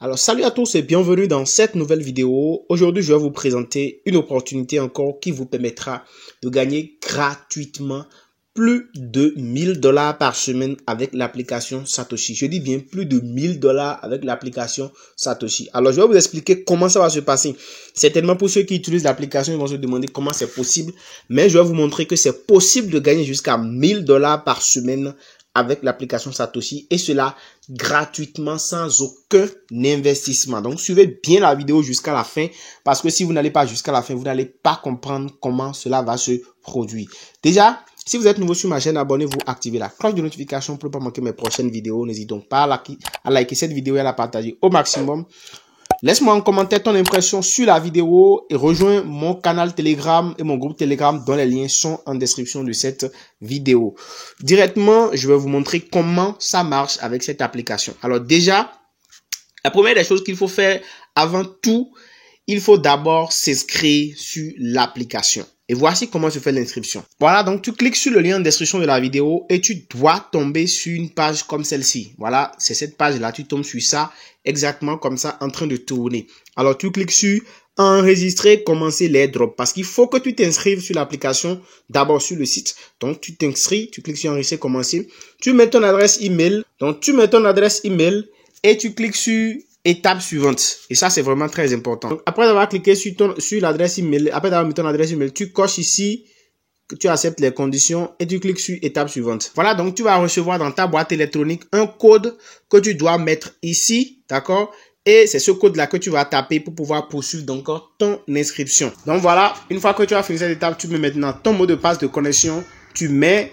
Alors salut à tous et bienvenue dans cette nouvelle vidéo. Aujourd'hui je vais vous présenter une opportunité encore qui vous permettra de gagner gratuitement plus de 1000 $ par semaine avec l'application Satoshi. Je dis bien plus de 1000 $ avec l'application Satoshi. Alors je vais vous expliquer comment ça va se passer. Certainement pour ceux qui utilisent l'application ils vont se demander comment c'est possible. Mais je vais vous montrer que c'est possible de gagner jusqu'à 1000 $ par semaine avec l'application Satoshi et cela gratuitement sans aucun investissement. Donc suivez bien la vidéo jusqu'à la fin parce que si vous n'allez pas jusqu'à la fin, vous n'allez pas comprendre comment cela va se produire. Déjà, si vous êtes nouveau sur ma chaîne, abonnez-vous, activez la cloche de notification pour ne pas manquer mes prochaines vidéos. N'hésitez donc pas à liker cette vidéo et à la partager au maximum. Laisse-moi en commentaire ton impression sur la vidéo et rejoins mon canal Telegram et mon groupe Telegram dont les liens sont en description de cette vidéo. Directement, je vais vous montrer comment ça marche avec cette application. Alors déjà, la première des choses qu'il faut faire avant tout, il faut d'abord s'inscrire sur l'application. Et voici comment se fait l'inscription. Voilà, donc tu cliques sur le lien en description de la vidéo et tu dois tomber sur une page comme celle-ci. Voilà, c'est cette page-là, tu tombes sur ça, exactement comme ça, en train de tourner. Alors, tu cliques sur enregistrer, commencer les drops. Parce qu'il faut que tu t'inscrives sur l'application, d'abord sur le site. Donc, tu t'inscris, tu cliques sur enregistrer, commencer. Tu mets ton adresse email. Donc, tu mets ton adresse email et tu cliques sur étape suivante. Et ça, c'est vraiment très important. Donc, après avoir cliqué sur l'adresse email, après avoir mis ton adresse email, tu coches ici que tu acceptes les conditions et tu cliques sur étape suivante. Voilà, donc tu vas recevoir dans ta boîte électronique un code que tu dois mettre ici, d'accord? Et c'est ce code-là que tu vas taper pour pouvoir poursuivre donc ton inscription. Donc voilà, une fois que tu as fini cette étape, tu mets maintenant ton mot de passe de connexion. Tu mets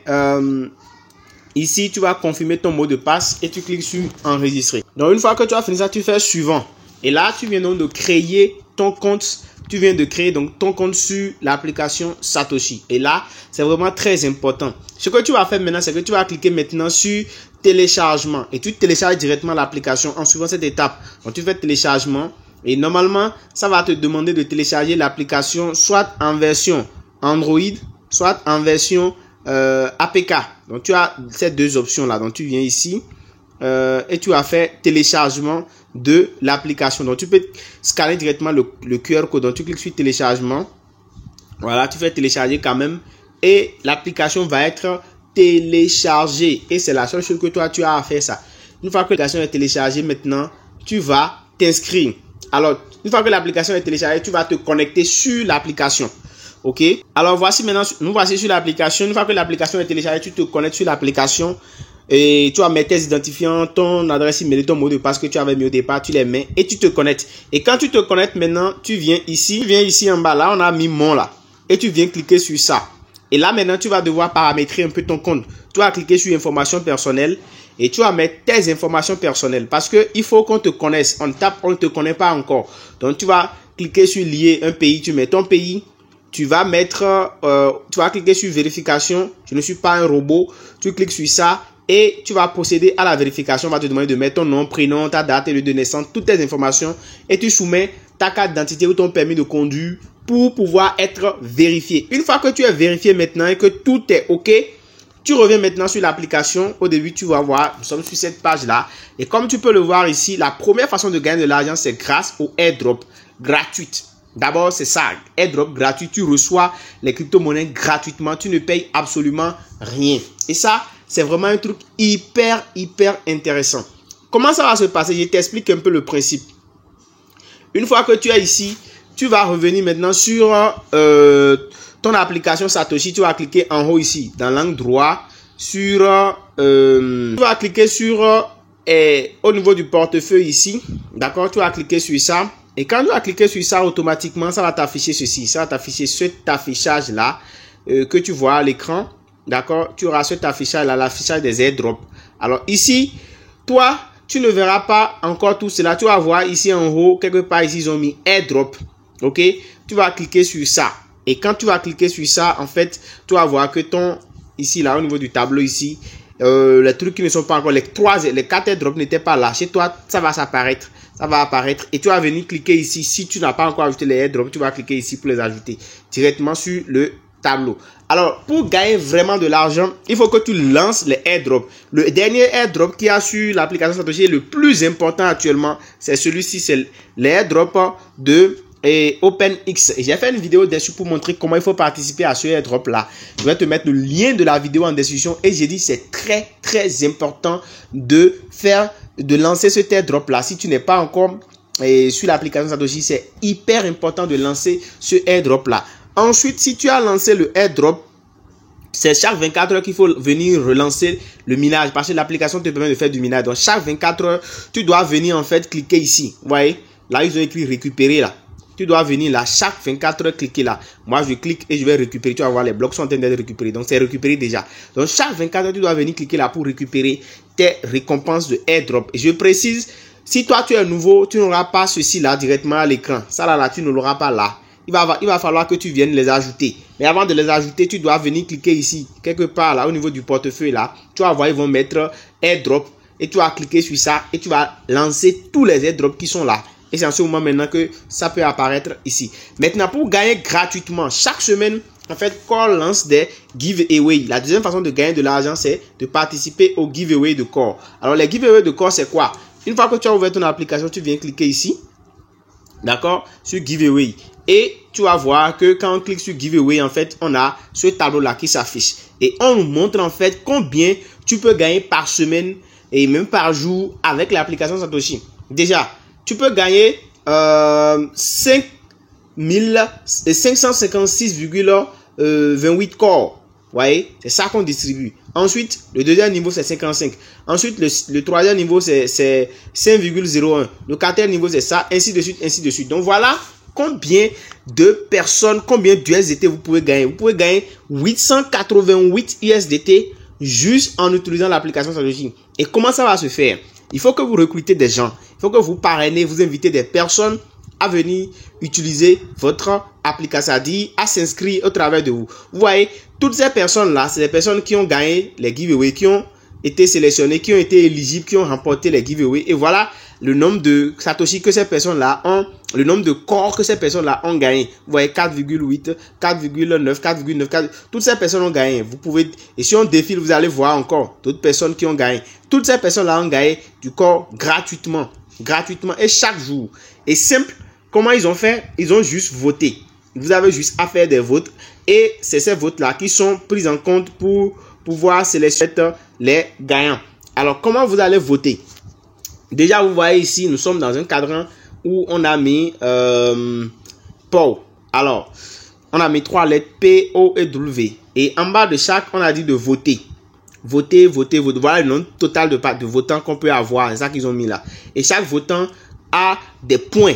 ici, tu vas confirmer ton mot de passe et tu cliques sur enregistrer. Donc une fois que tu as fini ça, tu fais suivant. Et là, tu viens donc de créer ton compte. Tu viens de créer donc ton compte sur l'application Satoshi. Et là, c'est vraiment très important. Ce que tu vas faire maintenant, c'est que tu vas cliquer maintenant sur téléchargement. Et tu télécharges directement l'application en suivant cette étape. Donc, tu fais téléchargement. Et normalement, ça va te demander de télécharger l'application soit en version Android, soit en version APK. Donc, tu as ces deux options-là. Donc, tu viens ici et tu vas faire téléchargement de l'application. Donc, tu peux scanner directement le QR code. Donc, tu cliques sur téléchargement. Voilà, tu fais télécharger quand même. Et l'application va être téléchargée. Et c'est la seule chose que toi, tu as à faire ça. Une fois que l'application est téléchargée, maintenant, tu vas t'inscrire. Alors, une fois que l'application est téléchargée, tu vas te connecter sur l'application. Ok? Alors, voici maintenant, nous voici sur l'application. Une fois que l'application est téléchargée, tu te connectes sur l'application. Et tu vas mettre tes identifiants, ton adresse email, ton mot de passe que tu avais mis au départ, tu les mets et tu te connectes. Et quand tu te connectes maintenant, tu viens ici en bas, là on a mis mon là. Et tu viens cliquer sur ça. Et là maintenant, tu vas devoir paramétrer un peu ton compte. Tu vas cliquer sur informations personnelles et tu vas mettre tes informations personnelles. Parce que il faut qu'on te connaisse. On ne te connaît pas encore. Donc tu vas cliquer sur lier un pays, tu mets ton pays. Tu vas cliquer sur vérification. Je ne suis pas un robot. Tu cliques sur ça. Et tu vas procéder à la vérification. On va te demander de mettre ton nom, prénom, ta date et lieu de naissance, toutes tes informations. Et tu soumets ta carte d'identité ou ton permis de conduire pour pouvoir être vérifié. Une fois que tu es vérifié maintenant et que tout est OK, tu reviens maintenant sur l'application. Au début, tu vas voir, nous sommes sur cette page-là. Et comme tu peux le voir ici, la première façon de gagner de l'argent, c'est grâce au airdrop gratuit. D'abord, c'est ça, airdrop gratuit. Tu reçois les crypto-monnaies gratuitement. Tu ne payes absolument rien. Et ça, c'est vraiment un truc hyper intéressant. Comment ça va se passer? Je t'explique un peu le principe. Une fois que tu es ici, tu vas revenir maintenant sur ton application Satoshi. Tu vas cliquer en haut ici, dans l'angle droit, tu vas cliquer sur au niveau du portefeuille ici. D'accord? Tu vas cliquer sur ça. Et quand tu vas cliquer sur ça, automatiquement, ça va t'afficher ceci. Ça va t'afficher cet affichage-là que tu vois à l'écran. D'accord? Tu auras cet affichage-là, l'affichage des airdrops. Alors ici, toi, tu ne verras pas encore tout cela. Tu vas voir ici en haut, quelque part ici, ils ont mis airdrop. Ok? Tu vas cliquer sur ça. Et quand tu vas cliquer sur ça, en fait, tu vas voir que ici, là, au niveau du tableau ici, les trucs qui ne sont pas encore, les 4 airdrops n'étaient pas là. Chez toi, ça va s'apparaître. Ça va apparaître et tu vas venir cliquer ici. Si tu n'as pas encore ajouté les airdrops, tu vas cliquer ici pour les ajouter directement sur le tableau. Alors, pour gagner vraiment de l'argent, il faut que tu lances les airdrops. Le dernier airdrop qui a sur l'application Satoshi le plus important actuellement, c'est celui-ci, c'est l'airdrop de OpenX. J'ai fait une vidéo dessus pour montrer comment il faut participer à ce airdrop là. Je vais te mettre le lien de la vidéo en description et j'ai dit c'est très important de lancer cet airdrop là. Si tu n'es pas encore sur l'application Satoshi, c'est hyper important de lancer ce airdrop là. Ensuite, si tu as lancé le airdrop, c'est chaque 24 heures qu'il faut venir relancer le minage parce que l'application te permet de faire du minage. Donc, chaque 24 heures, tu dois venir en fait cliquer ici. Vous voyez, là, ils ont écrit récupérer là. Tu dois venir là, chaque 24 heures, cliquer là. Moi, je clique et je vais récupérer. Tu vas voir, les blocs sont en train d'être récupérés. Donc, c'est récupéré déjà. Donc, chaque 24 heures, tu dois venir cliquer là pour récupérer tes récompenses de airdrop. Et je précise, si toi, tu es nouveau, tu n'auras pas ceci là directement à l'écran. Ça là, tu ne l'auras pas là. Il va falloir que tu viennes les ajouter. Mais avant de les ajouter, tu dois venir cliquer ici, quelque part là, au niveau du portefeuille là. Tu vas voir, ils vont mettre airdrop. Et tu vas cliquer sur ça et tu vas lancer tous les airdrops qui sont là. Et c'est en ce moment maintenant que ça peut apparaître ici. Maintenant, pour gagner gratuitement, chaque semaine, en fait, Core lance des giveaways. La deuxième façon de gagner de l'argent, c'est de participer au giveaway de Core. Alors, les giveaways de Core, c'est quoi? Une fois que tu as ouvert ton application, tu viens cliquer ici. D'accord? Sur giveaway. Et tu vas voir que quand on clique sur giveaway, en fait, on a ce tableau-là qui s'affiche. Et on nous montre en fait combien tu peux gagner par semaine et même par jour avec l'application Satoshi. Déjà, tu peux gagner 556,28 corps. Vous voyez, c'est ça qu'on distribue. Ensuite, le deuxième niveau, c'est 55. Ensuite, le troisième niveau, c'est 5,01. Le quatrième niveau, c'est ça, ainsi de suite, ainsi de suite. Donc, voilà combien de personnes, combien d'USDT vous pouvez gagner. Vous pouvez gagner 888 USDT juste en utilisant l'application Satoshi. Et comment ça va se faire? Il faut que vous recrutez des gens. Il faut que vous parrainez, vous invitez des personnes à venir utiliser votre application, c'est-à-dire à s'inscrire au travers de vous. Vous voyez, toutes ces personnes-là, c'est des personnes qui ont gagné les giveaways, qui ont été sélectionnées, qui ont été éligibles, qui ont remporté les giveaways. Et voilà le nombre de Satoshi que ces personnes-là ont, le nombre de corps que ces personnes-là ont gagné. Vous voyez, 4,8, 4,9, 4,9, 4. Toutes ces personnes ont gagné. Vous pouvez, et si on défile, vous allez voir encore d'autres personnes qui ont gagné. Toutes ces personnes-là ont gagné du corps gratuitement et chaque jour. Et simple, comment ils ont fait? Ils ont juste voté. Vous avez juste à faire des votes et c'est ces votes-là qui sont pris en compte pour pouvoir sélectionner les gagnants. Alors, comment vous allez voter? Déjà, vous voyez ici, nous sommes dans un cadran où on a mis PO. Alors, on a mis 3 lettres P, O et W. Et en bas de chaque, on a dit de voter. Voter. Voilà le nombre total de votants qu'on peut avoir. C'est ça qu'ils ont mis là. Et chaque votant a des points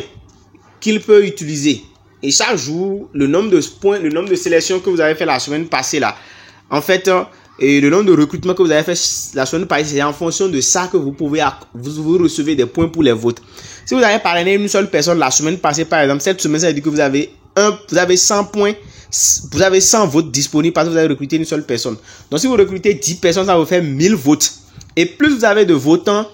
qu'il peut utiliser. Et chaque jour, le nombre de points, le nombre de sélections que vous avez fait la semaine passée là. En fait, et le nombre de recrutements que vous avez fait la semaine passée, c'est en fonction de ça que vous recevez des points pour les votes. Si vous avez parrainé une seule personne la semaine passée, par exemple, cette semaine, ça veut dire que vous avez 100 points, vous avez 100 votes disponibles parce que vous avez recruté une seule personne. Donc, si vous recrutez 10 personnes, ça vous fait 1000 votes. Et plus vous avez de votants,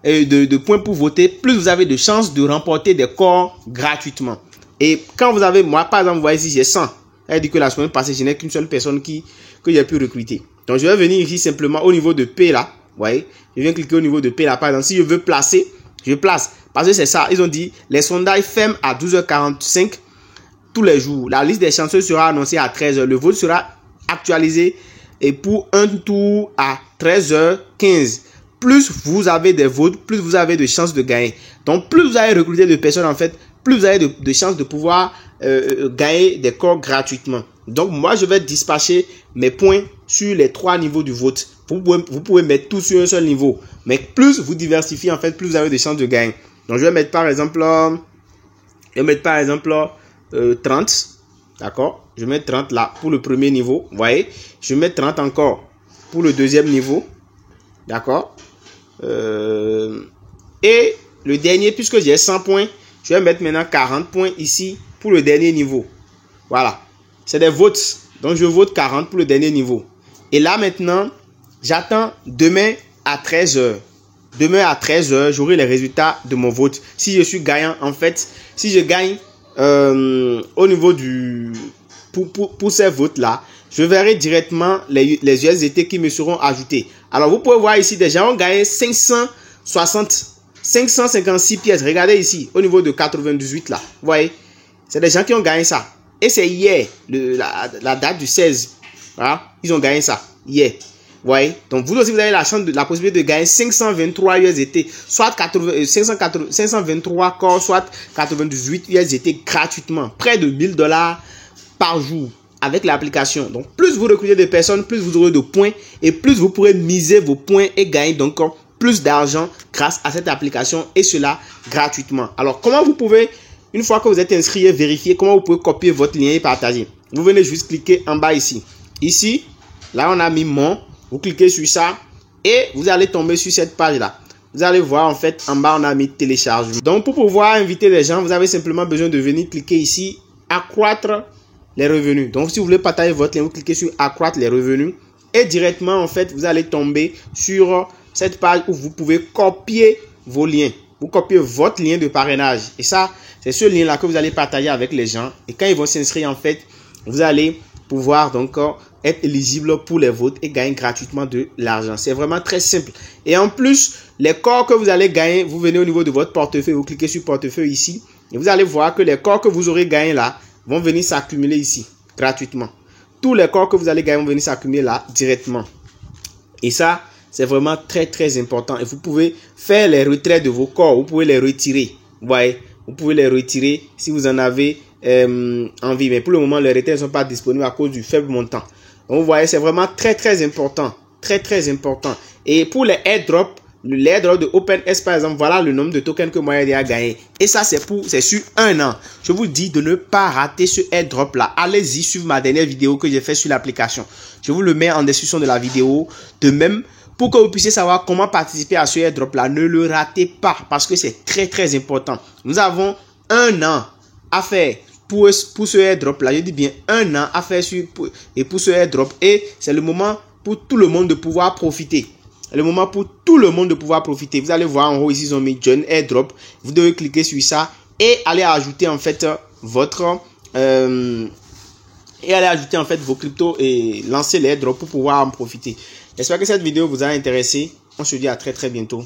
de points pour voter, plus vous avez de chances de remporter des corps gratuitement. Et quand vous avez, moi, par exemple, vous voyez ici, j'ai 100. Ça veut dire que la semaine passée, je n'ai qu'une seule personne que j'ai pu recruter. Donc, je vais venir ici simplement au niveau de P là. Vous voyez, je viens cliquer au niveau de P là. Par exemple, si je veux placer, je place. Parce que c'est ça. Ils ont dit, les sondages ferment à 12h45 tous les jours. La liste des chanceux sera annoncée à 13h. Le vote sera actualisé et pour un tour à 13h15. Plus vous avez des votes, plus vous avez de chances de gagner. Donc, plus vous avez recruté de personnes, en fait, plus vous avez de chances de pouvoir gagner des corps gratuitement. Donc, moi, je vais dispatcher mes points sur les 3 niveaux du vote. Vous pouvez mettre tout sur un seul niveau. Mais plus vous diversifiez, en fait, plus vous avez de chances de gagner. Donc, je vais mettre par exemple 30. D'accord? Je mets 30 là pour le premier niveau. Vous voyez? Je mets 30 encore pour le deuxième niveau. D'accord? Et le dernier, puisque j'ai 100 points, je vais mettre maintenant 40 points ici pour le dernier niveau. Voilà. C'est des votes. Donc, je vote 40 pour le dernier niveau. Et là, maintenant, j'attends demain à 13h. Demain à 13h, j'aurai les résultats de mon vote. Si je suis gagnant, en fait, si je gagne au niveau pour ces votes-là, je verrai directement les USDT qui me seront ajoutés. Alors, vous pouvez voir ici, des gens ont gagné 556 pièces. Regardez ici, au niveau de 98 là. Vous voyez, c'est des gens qui ont gagné ça. Et c'est hier, la date du 16. Voilà, ils ont gagné ça, hier. Vous voyez, donc vous aussi, vous avez la possibilité de gagner 523 USDT, soit 523 corps, soit 98 USDT gratuitement. Près de 1000 $ par jour avec l'application. Donc, plus vous recrutez de personnes, plus vous aurez de points et plus vous pourrez miser vos points et gagner donc plus d'argent grâce à cette application et cela gratuitement. Alors, comment vous pouvez, une fois que vous êtes inscrit et vérifié, comment vous pouvez copier votre lien et partager? Vous venez juste cliquer en bas ici. Ici, là, on a mis mon. Vous cliquez sur ça et vous allez tomber sur cette page-là. Vous allez voir, en fait, en bas, on a mis téléchargement. Donc, pour pouvoir inviter les gens, vous avez simplement besoin de venir cliquer ici, accroître les revenus. Donc, si vous voulez partager votre lien, vous cliquez sur accroître les revenus et directement, en fait, vous allez tomber sur cette page où vous pouvez copier vos liens. Vous copiez votre lien de parrainage. Et ça, c'est ce lien-là que vous allez partager avec les gens. Et quand ils vont s'inscrire, en fait, vous allez pouvoir donc être éligible pour les votes et gagner gratuitement de l'argent. C'est vraiment très simple. Et en plus, les corps que vous allez gagner, vous venez au niveau de votre portefeuille, vous cliquez sur portefeuille ici et vous allez voir que les corps que vous aurez gagnés là vont venir s'accumuler ici gratuitement. Tous les corps que vous allez gagner vont venir s'accumuler là directement. Et ça, c'est vraiment très très important. Et vous pouvez faire les retraits de vos corps. Vous pouvez les retirer. Vous voyez, vous pouvez les retirer si vous en avez envie. Mais pour le moment, les retraits ne sont pas disponibles à cause du faible montant. Donc, vous voyez, c'est vraiment très très important. Très très important. Et pour les airdrops, l'airdrop de OpenS par exemple, voilà le nombre de tokens que moi j'ai gagné. Et ça, c'est sur un an. Je vous dis de ne pas rater ce airdrop là. Allez-y suivre ma dernière vidéo que j'ai fait sur l'application. Je vous le mets en description de la vidéo. De même, pour que vous puissiez savoir comment participer à ce airdrop là, ne le ratez pas parce que c'est très très important. Nous avons un an à faire pour ce airdrop là. Je dis bien un an à faire pour ce airdrop. Et c'est le moment pour tout le monde de pouvoir profiter. C'est le moment pour tout le monde de pouvoir profiter. Vous allez voir en haut ici, ils ont mis Join Airdrop. Vous devez cliquer sur ça et aller ajouter en fait votre vos cryptos et lancer l'airdrop pour pouvoir en profiter. J'espère que cette vidéo vous a intéressé. On se dit à très très bientôt.